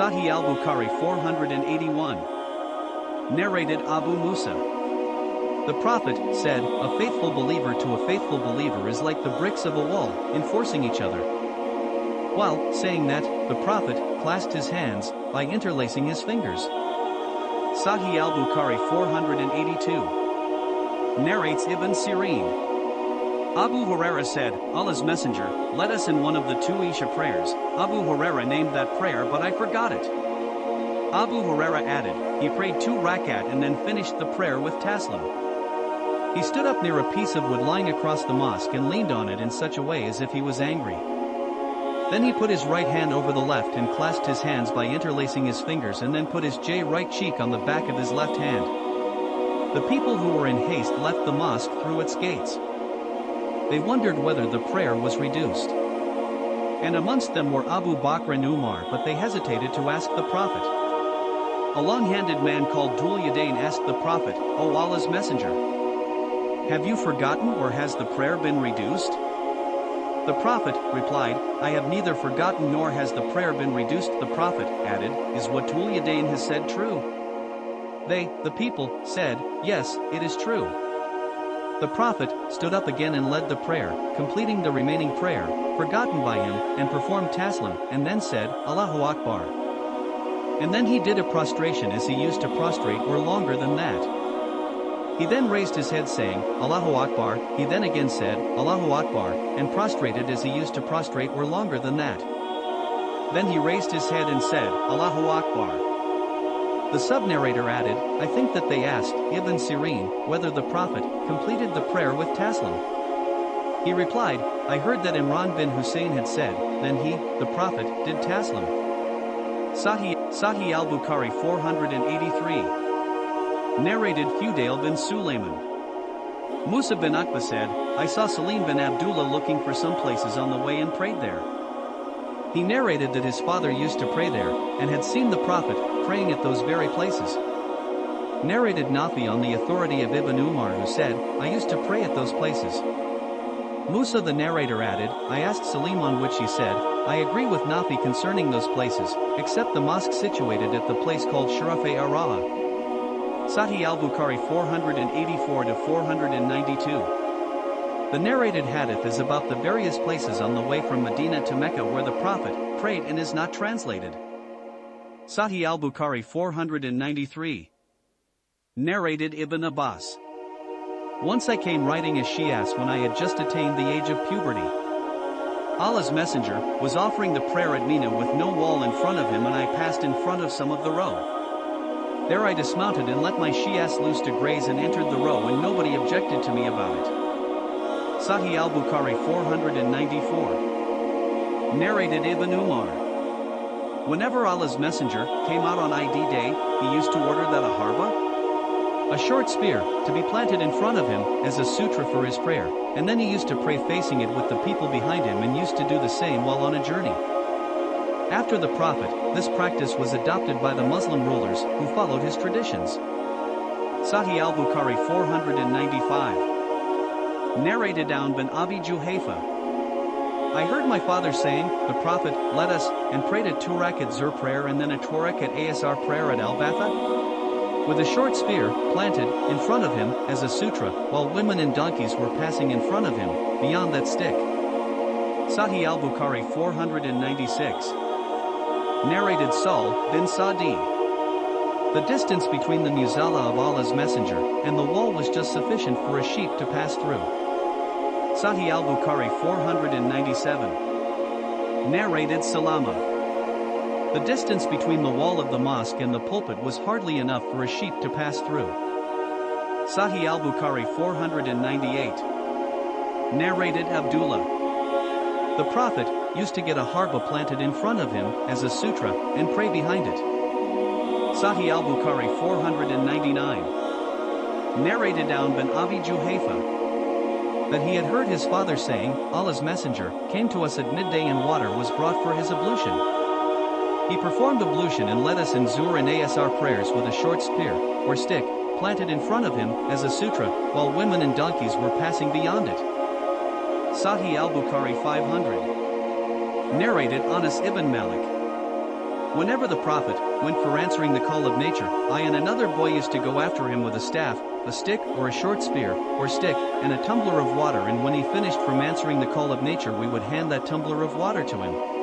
Sahih al-Bukhari 481. Narrated Abu Musa. The Prophet said, "A faithful believer to a faithful believer is like the bricks of a wall, enforcing each other." While saying that, the Prophet clasped his hands by interlacing his fingers. Sahih al-Bukhari 482. Narrates Ibn Sirin. Abu Huraira said, "Allah's Messenger, led us in one of the two Isha prayers." Abu Huraira named that prayer, but I forgot it. Abu Huraira added, he prayed 2 rakat and then finished the prayer with taslim. He stood up near a piece of wood lying across the mosque and leaned on it in such a way as if he was angry. Then he put his right hand over the left and clasped his hands by interlacing his fingers and then put his right cheek on the back of his left hand. The people who were in haste left the mosque through its gates. They wondered whether the prayer was reduced. And amongst them were Abu Bakr and Umar, but they hesitated to ask the Prophet. A long-handed man called Dhul Yadain asked the Prophet, "O Allah's Messenger, have you forgotten or has the prayer been reduced?" The Prophet replied, "I have neither forgotten nor has the prayer been reduced." The Prophet added, "Is what Dhul Yadain has said true?" They, the people, said, "Yes, it is true." The Prophet stood up again and led the prayer, completing the remaining prayer, forgotten by him, and performed taslim, and then said, "Allahu Akbar." And then he did a prostration as he used to prostrate or longer than that. He then raised his head saying, "Allahu Akbar," he then again said, "Allahu Akbar," and prostrated as he used to prostrate or longer than that. Then he raised his head and said, "Allahu Akbar." The sub-narrator added, "I think that they asked Ibn Sirin whether the Prophet completed the prayer with taslim." He replied, "I heard that Imran bin Hussein had said, then he, the Prophet, did taslim." Sahih al-Bukhari 483. Narrated Fudail bin Sulayman. Musa bin Uqba said, "I saw Salim bin Abdullah looking for some places on the way and prayed there." He narrated that his father used to pray there, and had seen the Prophet praying at those very places. Narrated Nafi on the authority of Ibn Umar, who said, "I used to pray at those places." Musa the narrator added, "I asked Salim, on which he said, I agree with Nafi concerning those places, except the mosque situated at the place called Shuraf-e-Ara'a." Sahih al-Bukhari 484-492. The narrated hadith is about the various places on the way from Medina to Mecca where the Prophet prayed and is not translated. Sahih al-Bukhari 493. Narrated Ibn Abbas. Once I came riding a Shias when I had just attained the age of puberty. Allah's Messenger was offering the prayer at Mina with no wall in front of him, and I passed in front of some of the row. There I dismounted and let my Shias loose to graze and entered the row, and nobody objected to me about it. Sahih al-Bukhari 494. Narrated Ibn Umar. Whenever Allah's Messenger came out on ID day, he used to order that a harba, a short spear, to be planted in front of him as a sutra for his prayer, and then he used to pray facing it with the people behind him, and used to do the same while on a journey. After the Prophet, this practice was adopted by the Muslim rulers who followed his traditions. Sahih al-Bukhari 495. Narrated Aun bin Abi Juhayfa. I heard my father saying, the Prophet led us and prayed a 2 rakat Zur prayer and then a 2 rakat Asr prayer at al-Batha, with a short spear planted in front of him as a sutra, while women and donkeys were passing in front of him beyond that stick. Sahih al-Bukhari 496. Narrated Sahl bin Sa'di. The distance between the Muzalla of Allah's Messenger and the wall was just sufficient for a sheep to pass through. Sahih al-Bukhari 497. Narrated Salama. The distance between the wall of the mosque and the pulpit was hardly enough for a sheep to pass through. Sahih al-Bukhari 498. Narrated Abdullah. The Prophet used to get a harba planted in front of him as a sutra and pray behind it. Sahih al-Bukhari 499. Narrated Aun bin Abi Juhayfa. That he had heard his father saying, Allah's Messenger came to us at midday and water was brought for his ablution. He performed ablution and led us in Zur and Asr prayers with a short spear, or stick, planted in front of him as a sutra, while women and donkeys were passing beyond it. Sahih al-Bukhari 500. Narrated Anas ibn Malik. Whenever the Prophet went for answering the call of nature, I and another boy used to go after him with a staff, a stick or a short spear, or stick, and a tumbler of water, and when he finished from answering the call of nature we would hand that tumbler of water to him.